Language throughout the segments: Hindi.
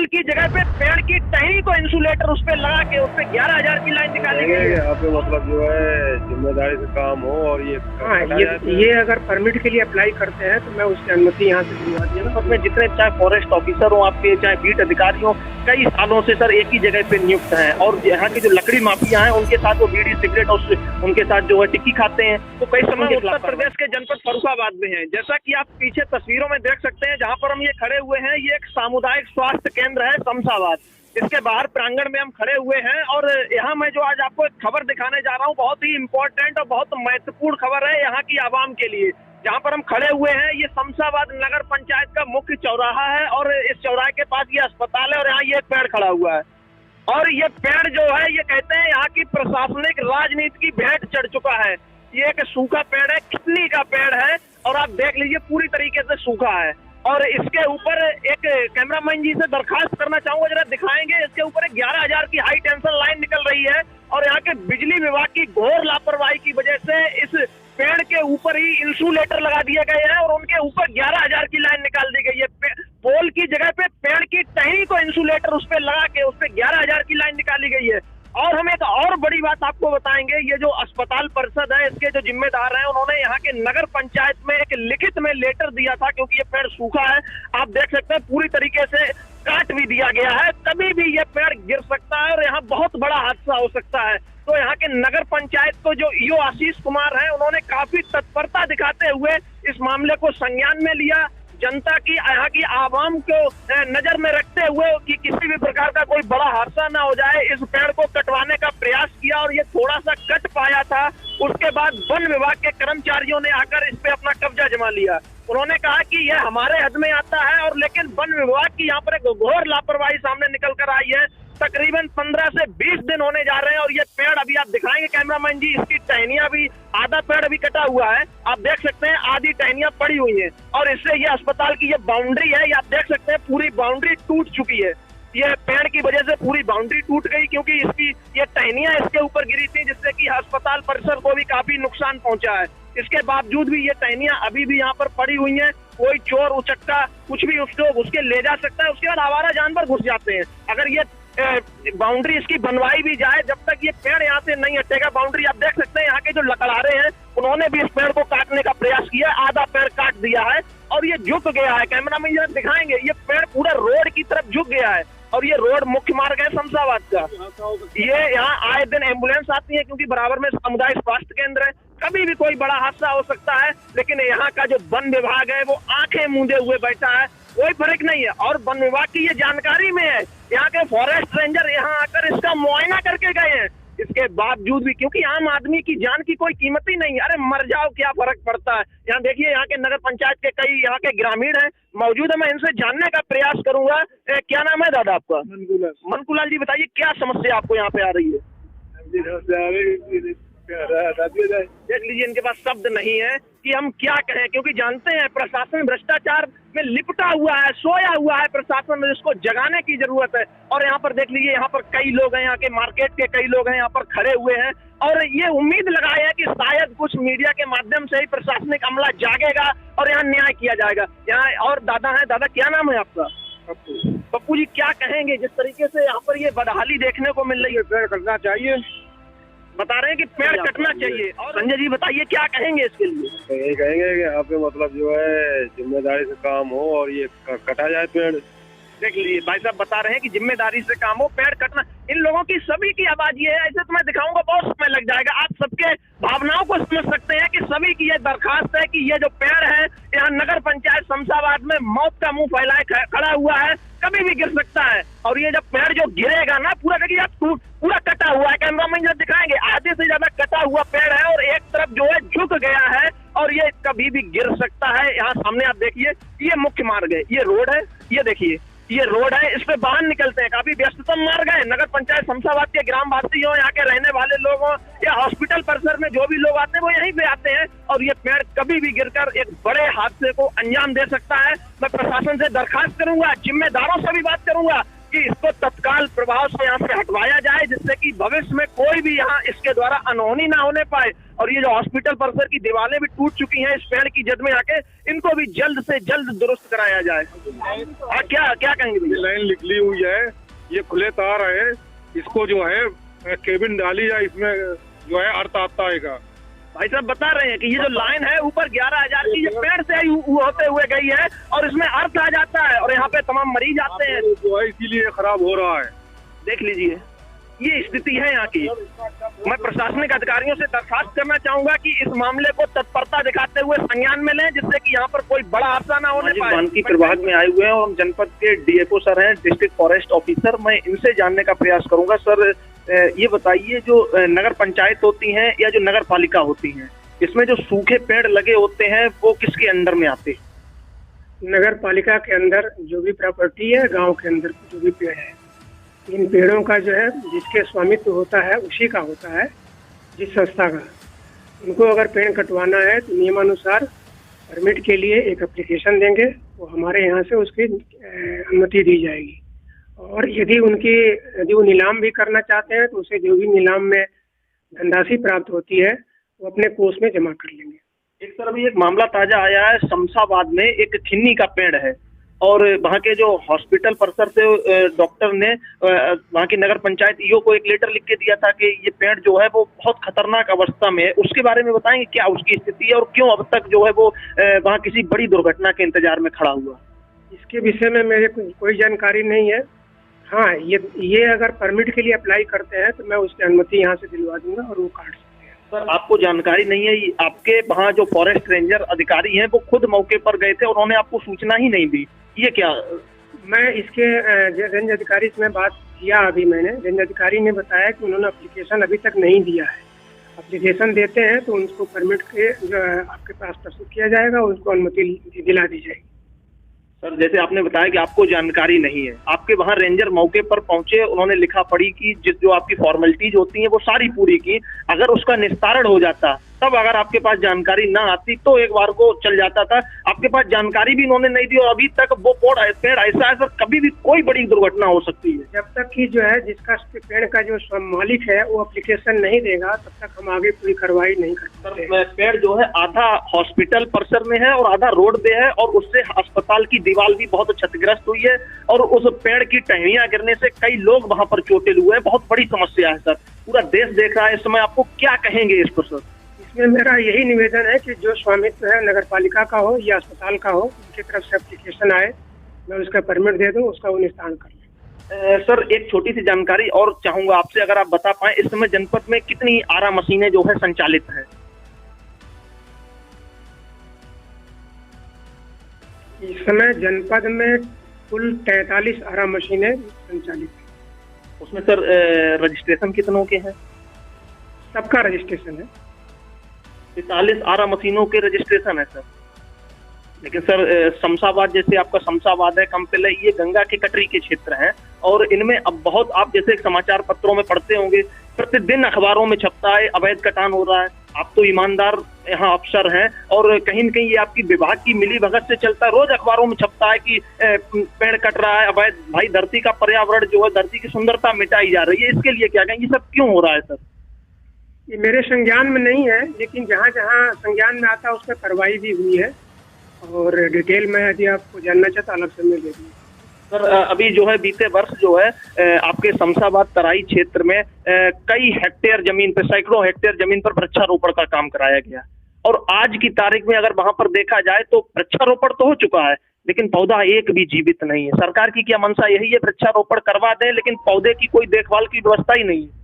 की जगह पे पेड़ की टहनी को इंसुलेटर उस पे लगा के उस पे 11,000 की लाइन निकाली गई है। यहाँ पे मतलब जो है जिम्मेदारी से काम हो और ये ये अगर परमिट के लिए अप्लाई करते हैं तो मैं उसकी अनुमति यहाँ से दिलवा दिया ना। उसमें जितने चाहे फॉरेस्ट ऑफिसर हो आपके, चाहे बीट अधिकारी हो, कई सालों से सर एक ही जगह पे नियुक्त हैं और यहाँ की जो लकड़ी माफिया हैं उनके साथ वो बीड़ी सिगरेट और उनके साथ जो है टिक्की खाते हैं। तो कई समय उत्तर प्रदेश के जनपद फर्रुखाबाद में है, जैसा कि आप पीछे तस्वीरों में देख सकते हैं जहाँ पर हम ये खड़े हुए हैं। ये एक सामुदायिक स्वास्थ्य केंद्र है शमशाबाद। इसके बाहर प्रांगण में हम खड़े हुए हैं और यहाँ मैं जो आज आपको एक खबर दिखाने जा रहा हूँ, बहुत ही इम्पोर्टेंट और बहुत महत्वपूर्ण खबर है यहाँ की आवाम के लिए। जहाँ पर हम खड़े हुए हैं ये शमशाबाद नगर पंचायत का मुख्य चौराहा है और इस चौराहे के पास ये अस्पताल है और यहाँ ये एक पेड़ खड़ा हुआ है। और ये पेड़ जो है ये कहते हैं यहाँ की प्रशासनिक राजनीति की भेंट चढ़ चुका है। ये एक सूखा पेड़ है, कितनी का पेड़ है और आप देख लीजिए पूरी तरीके से सूखा है। और इसके ऊपर एक कैमरामैन जी से दरखास्त करना चाहूंगा, जरा दिखाएंगे। इसके ऊपर 11,000 की हाई टेंशन लाइन निकल रही है और यहाँ के बिजली विभाग की घोर लापरवाही की वजह से इस पेड़ के ऊपर ही इंसुलेटर लगा दिए गए हैं और उनके ऊपर 11,000 की लाइन निकाल दी गई है। पोल की जगह पे पेड़ की टहनी को इंसुलेटर उस पे लगा के उस पे 11,000 की लाइन निकाली गई है। और हम एक और बड़ी बात आपको बताएंगे, ये जो अस्पताल परिषद है इसके जो जिम्मेदार हैं उन्होंने यहाँ के नगर पंचायत में एक लिखित में लेटर दिया था, क्योंकि ये पेड़ सूखा है। आप देख सकते हैं पूरी तरीके से काट भी दिया गया है, कभी भी ये पेड़ गिर सकता है और यहाँ बहुत बड़ा हादसा हो सकता है। तो यहाँ के नगर पंचायत को जो ईओ आशीष कुमार है उन्होंने काफी तत्परता दिखाते हुए इस मामले को संज्ञान में लिया। जनता की, यहाँ की आवाम को नजर में रखते हुए कि किसी भी प्रकार का कोई बड़ा हादसा ना हो जाए, इस पेड़ को कटवाने का प्रयास किया और ये थोड़ा सा कट पाया था। उसके बाद वन विभाग के कर्मचारियों ने आकर इस पे अपना कब्जा जमा लिया। उन्होंने कहा कि यह हमारे हद में आता है और लेकिन वन विभाग की यहाँ पर एक घोर लापरवाही सामने निकल कर आई है। तकरीबन 15 से 20 दिन होने जा रहे हैं और ये पेड़ अभी आप दिखाएंगे कैमरामैन जी, इसकी टहनियां भी, आधा पेड़ अभी कटा हुआ है, आप देख सकते हैं आधी टहनियां पड़ी हुई हैं और इससे ये अस्पताल की ये बाउंड्री है, ये आप देख सकते हैं पूरी बाउंड्री टूट चुकी है। ये पेड़ की वजह से पूरी बाउंड्री टूट गई क्योंकि इसकी ये टहनियां इसके ऊपर गिरी थी, जिससे कि अस्पताल परिसर को भी काफी नुकसान पहुंचा है। इसके बावजूद भी ये टहनियां अभी भी यहाँ पर पड़ी हुई हैं। कोई चोर उचक्का कुछ भी उसके ले जा सकता है, उसके बाद आवारा जानवर घुस जाते हैं। अगर ये बाउंड्री इसकी बनवाई भी जाए, जब तक ये पेड़ यहाँ से नहीं हटेगा बाउंड्री, आप देख सकते हैं यहाँ के जो लकड़हारे हैं उन्होंने भी इस पेड़ को काटने का प्रयास किया, आधा पेड़ काट दिया है और ये झुक गया है। कैमरामैन जरा दिखाएंगे, ये पेड़ पूरा रोड की तरफ झुक गया है और ये रोड मुख्य मार्ग है शमशाबाद का। ये यहाँ आए दिन एम्बुलेंस आती है क्योंकि बराबर में सामुदायिक स्वास्थ्य केंद्र है, कभी भी कोई बड़ा हादसा हो सकता है। लेकिन यहाँ का जो वन विभाग है वो आंखें मूंदे हुए बैठा है, कोई फर्क नहीं है। और वन विभाग की ये जानकारी में है, यहाँ के फॉरेस्ट रेंजर यहाँ आकर इसका मुआयना करके गए हैं। इसके बावजूद भी, क्योंकि आम आदमी की जान की कोई कीमत ही नहीं है, अरे मर जाओ क्या फर्क पड़ता है। यहाँ देखिए यहाँ के नगर पंचायत के कई यहाँ के ग्रामीण हैं मौजूद है, मैं इनसे जानने का प्रयास करूंगा। क्या नाम है दादा आपका? मनकुलाल जी, बताइए क्या समस्या आपको यहाँ पे आ रही है? देख लीजिए इनके पास शब्द नहीं है कि हम क्या कहें, क्योंकि जानते हैं प्रशासन भ्रष्टाचार में लिपटा हुआ है, सोया हुआ है प्रशासन, जिसको जगाने की जरूरत है। और यहाँ पर देख लीजिए, यहाँ पर कई लोग हैं, यहाँ के मार्केट के कई लोग हैं यहाँ पर खड़े हुए हैं और ये उम्मीद लगाए हैं कि शायद कुछ मीडिया के माध्यम से ही प्रशासनिक अमला जागेगा और यहाँ न्याय किया जाएगा। यहाँ और दादा है, दादा क्या नाम है आपका? पप्पू जी, क्या कहेंगे जिस तरीके से यहाँ पर ये बदहाली देखने को मिल रही है? पेड़ कटना चाहिए, बता रहे हैं कि पेड़ कटना चाहिए। और संजय जी बताइए क्या कहेंगे इसके लिए? तो यही कहेंगे कि यहाँ पे मतलब जो है जिम्मेदारी से काम हो और ये कटा जाए पेड़। देख लीजिए भाई साहब बता रहे हैं कि जिम्मेदारी से काम हो, पेड़ कटना। इन लोगों की सभी की आवाज ये है, ऐसे तो मैं दिखाऊंगा बहुत समय लग जाएगा, आप सबके भावनाओं को समझ सकते हैं कि सभी की ये दरखास्त है कि ये जो पेड़ है यहाँ नगर पंचायत शमशाबाद में मौत का मुंह फैलाए खड़ा हुआ है, कभी भी गिर सकता है। और ये जब पेड़ जो गिरेगा ना, पूरा देखिए पूरा कटा हुआ है, कैमरामैन जब दिखाएंगे आधे से ज्यादा कटा हुआ पेड़ है और एक तरफ जो है झुक गया है और ये कभी भी गिर सकता है। यहाँ सामने आप देखिए ये मुख्य मार्ग है, ये रोड है, ये देखिए ये रोड है, इस पे वाहन निकलते हैं, काफी व्यस्ततम मार्ग है। नगर पंचायत शमशाबाद के ग्रामवासी हो, यहाँ के रहने वाले लोग हो या हॉस्पिटल परिसर में जो भी लोग आते हैं वो यहीं पे आते हैं और ये पेड़ कभी भी गिरकर एक बड़े हादसे को अंजाम दे सकता है। मैं प्रशासन से दरखास्त करूंगा, जिम्मेदारों से भी बात करूंगा कि इसको तत्काल प्रभाव से यहाँ से हटवाया जाए, जिससे कि भविष्य में कोई भी यहाँ इसके द्वारा अनहोनी ना होने पाए। और ये जो हॉस्पिटल परिसर की दीवारें भी टूट चुकी हैं, इस पेड़ की जड़ में आके इनको भी जल्द से जल्द दुरुस्त कराया जाए। हाँ, क्या क्या कहेंगे भैया? लाइन निकली हुई है, ये खुले तार है, इसको जो है केबिन डाली जाए, इसमें जो है अर्थ आता आएगा। भाई साहब बता रहे हैं कि ये जो लाइन है ऊपर 11,000 की ये पेड़ से होते हुए गई है और इसमें अर्थ आ जाता है और यहाँ पे तमाम मरीज आते हैं, जो है इसीलिए खराब हो रहा है। देख लीजिए ये स्थिति है यहाँ की। मैं प्रशासनिक अधिकारियों से दरखास्त करना चाहूंगा कि इस मामले को तत्परता दिखाते हुए संज्ञान में लें, जिससे कि यहाँ पर कोई बड़ा हादसा ना होने पाए। वानिकी प्रभाग में आए हुए हैं और हम जनपद के डीएफओ सर हैं, डिस्ट्रिक्ट फॉरेस्ट ऑफिसर। मैं इनसे जानने का प्रयास करूंगा। सर ये बताइए, जो नगर पंचायत होती हैं या जो नगर पालिका होती हैं, इसमें जो सूखे पेड़ लगे होते हैं वो किसके अंडर में आते हैं? नगर पालिका के अंदर जो भी प्रॉपर्टी है, गांव के अंदर जो भी पेड़ है, इन पेड़ों का जो है जिसके स्वामित्व होता है उसी का होता है, जिस संस्था का। उनको अगर पेड़ कटवाना है तो नियमानुसार परमिट के लिए एक एप्लीकेशन देंगे, वो हमारे यहाँ से उसकी अनुमति दी जाएगी। और यदि वो नीलाम भी करना चाहते हैं तो उसे जो भी नीलाम में धनराशि प्राप्त होती है वो अपने कोष में जमा कर लेंगे। एक सर अभी एक मामला ताजा आया है, शमशाबाद में एक खिन्नी का पेड़ है और वहाँ के जो हॉस्पिटल परिसर से डॉक्टर ने वहाँ की नगर पंचायत ईओ को एक लेटर लिख के दिया था कि ये पेड़ जो है वो बहुत खतरनाक अवस्था में है। उसके बारे में बताएंगे क्या उसकी स्थिति है और क्यों अब तक जो है वो वहाँ किसी बड़ी दुर्घटना के इंतजार में खड़ा हुआ? इसके विषय में मेरे कोई जानकारी नहीं है। हाँ, ये अगर परमिट के लिए अप्लाई करते हैं तो मैं उसकी अनुमति यहाँ से दिलवा दूंगा और वो काट सकते हैं। सर आपको जानकारी नहीं है? आपके वहाँ जो फॉरेस्ट रेंजर अधिकारी हैं वो खुद मौके पर गए थे, उन्होंने आपको सूचना ही नहीं दी, ये क्या? मैं इसके रेंज अधिकारी से मैं बात किया, अभी मैंने रेंज अधिकारी ने बताया कि उन्होंने एप्लीकेशन अभी तक नहीं दिया है। एप्लीकेशन देते हैं तो उनको परमिट के जो आपके पास प्रस्तुत किया जाएगा, उनको अनुमति दिला दी जाएगी। सर जैसे आपने बताया कि आपको जानकारी नहीं है, आपके वहाँ रेंजर मौके पर पहुंचे, उन्होंने लिखा पढ़ी की जो आपकी फॉर्मेलिटीज होती हैं वो सारी पूरी की। अगर उसका निस्तारण हो जाता तब अगर आपके पास जानकारी ना आती तो एक बार को चल जाता था। आपके पास जानकारी भी उन्होंने नहीं दी और अभी तक वो पेड़ ऐसा है सर, कभी भी कोई बड़ी दुर्घटना हो सकती है। जब तक कि जो है जिसका पेड़ का जो मालिक है वो एप्लीकेशन नहीं देगा तब तक हम आगे पूरी कार्रवाई नहीं कर सकते। पेड़ जो है आधा हॉस्पिटल परिसर में है और आधा रोड पे है और उससे अस्पताल की दीवार भी बहुत क्षतिग्रस्त हुई है और उस पेड़ की टहनियां गिरने से कई लोग वहां पर चोटिल हुए हैं। बहुत बड़ी समस्या है सर, पूरा देश देख रहा है इस समय। आपको क्या कहेंगे इस पर सर? इसमें मेरा यही निवेदन है कि जो स्वामित्व है नगर पालिका का हो या अस्पताल का हो, उनकी तरफ से एप्लीकेशन आए, मैं उसका परमिट दे दूं, उसका वो निस्तारण कर लें। सर एक छोटी सी जानकारी और चाहूंगा आपसे, अगर आप बता पाएं इस समय जनपद में कितनी आरा मशीनें जो है संचालित हैं? इस समय जनपद में कुल 43 आरा मशीनें संचालित हैं। उसमें सर रजिस्ट्रेशन कितनों के हैं? सबका रजिस्ट्रेशन है। 43 आरा मशीनों के रजिस्ट्रेशन है सर। लेकिन सर शमशाबाद, जैसे आपका शमशाबाद है, कंपले, ये गंगा के कटरी के क्षेत्र हैं और इनमें अब बहुत, आप जैसे समाचार पत्रों में पढ़ते होंगे, प्रतिदिन अखबारों में छपता है अवैध कटान हो रहा है। आप तो ईमानदार यहाँ अफसर हैं और कहीं न कहीं ये आपकी विभाग की मिली भगत से चलता है। रोज अखबारों में छपता है कि पेड़ कट रहा है अवैध। भाई धरती का पर्यावरण जो है, धरती की सुंदरता मिटाई जा रही है, इसके लिए क्या कहें? ये सब क्यों हो रहा है सर? ये मेरे संज्ञान में नहीं है, लेकिन जहाँ जहाँ संज्ञान में आता है उस पर कार्रवाई भी हुई है और डिटेल में यदि आपको जानना चाहता अलग से मैं दे दूँगा। सर अभी जो है बीते वर्ष जो है आपके शमशाबाद तराई क्षेत्र में कई हेक्टेयर जमीन पर, सैकड़ों हेक्टेयर जमीन पर वृक्षारोपण का काम कराया गया और आज की तारीख में अगर वहां पर देखा जाए तो वृक्षारोपण तो हो चुका है लेकिन पौधा एक भी जीवित नहीं है। सरकार की क्या मंशा यही है, वृक्षारोपण करवा दें लेकिन पौधे की कोई देखभाल की व्यवस्था ही नहीं है?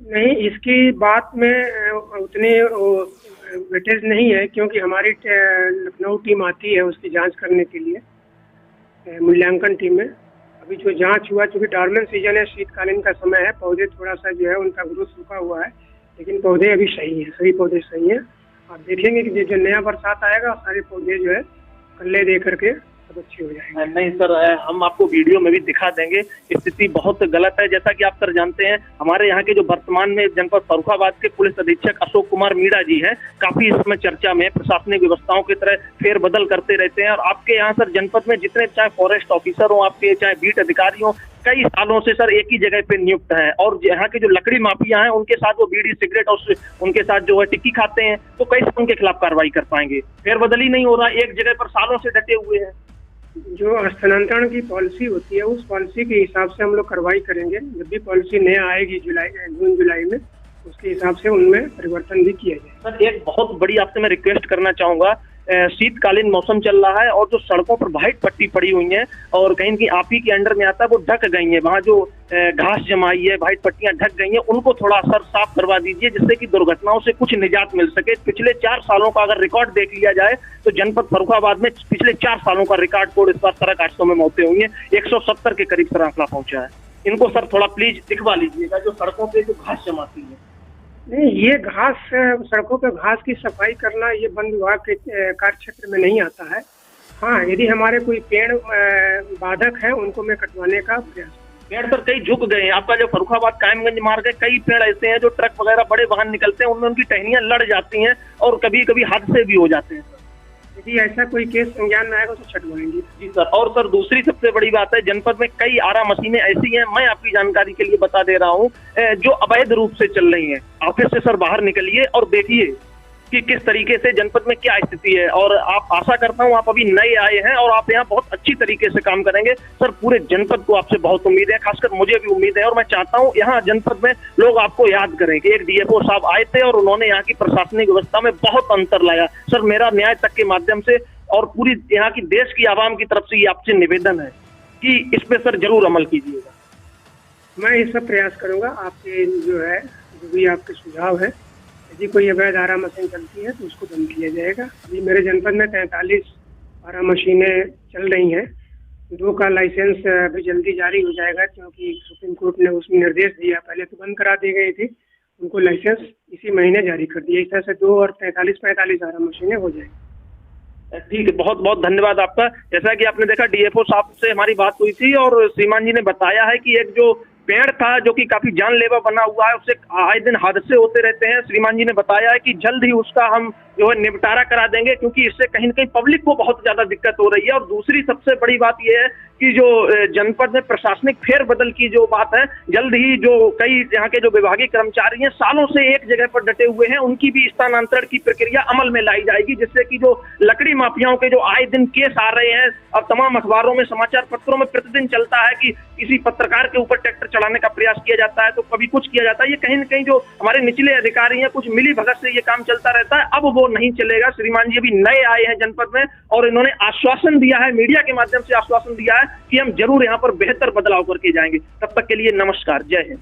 नहीं, इसकी बात में उतनी वेटेज नहीं है, क्योंकि हमारी लखनऊ टीम आती है उसकी जांच करने के लिए, मूल्यांकन टीम में। अभी जो जांच हुआ, चूँकि डॉर्मेंट सीजन है, शीतकालीन का समय है, पौधे थोड़ा सा जो है उनका ग्रोथ रुका हुआ है, लेकिन पौधे अभी सही है, सभी पौधे सही हैं। आप देखेंगे कि जो नया बरसात आएगा सारे पौधे जो है कल्ले दे करके सब अच्छे हो जाएंगे। नहीं सर, हम आपको वीडियो में भी दिखा देंगे। स्थिति बहुत गलत है। जैसा कि आप सर जानते हैं, हमारे यहाँ के जो वर्तमान में जनपद फर्रुखाबाद के पुलिस अधीक्षक अशोक कुमार मीणा जी हैं, काफी इसमें चर्चा में, प्रशासनिक व्यवस्थाओं की तरह फेरबदल करते रहते हैं और आपके यहाँ सर जनपद में जितने चाहे फॉरेस्ट ऑफिसर हो आपके, चाहे बीट अधिकारी हो, कई सालों से सर एक ही जगह पे नियुक्त हैं और यहाँ के जो लकड़ी माफिया हैं उनके साथ वो बीड़ी सिगरेट और उनके साथ जो है टिक्की खाते हैं, तो कैसे उनके खिलाफ कार्रवाई कर पाएंगे? फेरबदल ही नहीं हो रहा, एक जगह पर सालों से डटे हुए हैं। जो स्थानांतरण की पॉलिसी होती है उस पॉलिसी के हिसाब से हम लोग कार्रवाई करेंगे। जब भी पॉलिसी नया आएगी जून जुलाई में, उसके हिसाब से उनमें परिवर्तन भी किया जाए। सर एक बहुत बड़ी आपसे मैं रिक्वेस्ट करना चाहूंगा, शीतकालीन मौसम चल रहा है और जो सड़कों पर व्हाइट पट्टी पड़ी हुई है और कहीं की आप ही के अंडर में आता है, वो ढक गई है, वहाँ जो घास जमाई है, व्हाइट पट्टियां ढक गई हैं, उनको थोड़ा सर साफ करवा दीजिए जिससे कि दुर्घटनाओं से कुछ निजात मिल सके। पिछले 4 सालों का अगर रिकॉर्ड देख लिया जाए तो जनपद फर्रुखाबाद में पिछले 4 सालों का रिकॉर्ड तोड़ इस बार सड़क हादसों में मौतें हुई हैं, 170 के करीब सर आंकड़ा पहुंचा है। इनको सर थोड़ा प्लीज दिखवा लीजिएगा जो सड़कों पे जो घास जमाती है। नहीं, ये घास, सड़कों पे घास की सफाई करना ये वन विभाग के कार्य क्षेत्र में नहीं आता है। हाँ, यदि हमारे कोई पेड़ बाधक है उनको मैं कटवाने का प्रयास। पेड़ सर कई झुक गए हैं, आपका जो फर्रुखाबाद कायमगंज मार्ग है, कई पेड़ ऐसे हैं जो ट्रक वगैरह बड़े वाहन निकलते हैं उनमें उनकी टहनियां लड़ जाती हैं और कभी कभी हादसे भी हो जाते हैं। यदि ऐसा कोई केस संज्ञान में आएगा तो छटवाएंगे। जी सर। और सर दूसरी सबसे बड़ी बात है, जनपद में कई आरा मशीनें ऐसी हैं, मैं आपकी जानकारी के लिए बता दे रहा हूँ, जो अवैध रूप से चल रही हैं। ऑफिस से सर बाहर निकलिए और देखिए कि किस तरीके से जनपद में क्या स्थिति है। और आप, आशा करता हूं आप अभी नए आए हैं और आप यहाँ बहुत अच्छी तरीके से काम करेंगे। सर पूरे जनपद को आपसे बहुत उम्मीद है, खासकर मुझे भी उम्मीद है और मैं चाहता हूं यहाँ जनपद में लोग आपको याद करें कि एक डीएफओ साहब आए थे और उन्होंने यहाँ की प्रशासनिक व्यवस्था में बहुत अंतर लाया। सर मेरा न्याय तक के माध्यम से और पूरी यहाँ की देश की आवाम की तरफ से ये आपसे निवेदन है कि इस पे सर जरूर अमल कीजिएगा। मैं इस पर प्रयास करूंगा। आपके जो है, जो भी आपके सुझाव है, यदि कोई अवैध आरा मशीन चलती है तो उसको बंद किया जाएगा। अभी मेरे जनपद में 43 आरा मशीनें चल रही हैं। 2 का लाइसेंस अभी जल्दी जारी हो जाएगा क्योंकि सुप्रीम कोर्ट ने उसमें निर्देश दिया। पहले तो बंद करा दी गई थी, उनको लाइसेंस इसी महीने जारी कर दिया। इस तरह से 2 और 45 आरा मशीनें हो जाएंगी। ठीक है, बहुत बहुत धन्यवाद आपका। जैसा कि आपने देखा डीएफओ साहब से हमारी बात हुई थी और श्रीमान जी ने बताया है कि एक जो पेड़ था जो कि काफी जानलेवा बना हुआ है, उससे आए दिन हादसे होते रहते हैं। श्रीमान जी ने बताया है कि जल्द ही उसका हम जो है निपटारा करा देंगे क्योंकि इससे कहीं न कहीं पब्लिक को बहुत ज्यादा दिक्कत हो रही है। और दूसरी सबसे बड़ी बात यह है कि जो जनपद में प्रशासनिक फेरबदल की जो बात है, जल्द ही जो कई यहाँ के जो विभागीय कर्मचारी हैं सालों से एक जगह पर डटे हुए हैं, उनकी भी स्थानांतरण की प्रक्रिया अमल में लाई जाएगी जिससे कि जो लकड़ी माफियाओं के जो आए दिन केस आ रहे हैं, अब तमाम अखबारों में, समाचार पत्रों में प्रतिदिन चलता है कि किसी पत्रकार के ऊपर ट्रैक्टर चलाने का प्रयास किया जाता है तो कभी कुछ किया जाता है। ये कहीं न कहीं जो हमारे निचले अधिकारी हैं, कुछ मिली भगत से ये काम चलता रहता है। अब वो नहीं चलेगा। श्रीमान जी अभी नए आए हैं जनपद में और इन्होंने आश्वासन दिया है, मीडिया के माध्यम से आश्वासन दिया है कि हम जरूर यहाँ पर बेहतर बदलाव करके जाएंगे। तब तक के लिए नमस्कार, जय हिंद।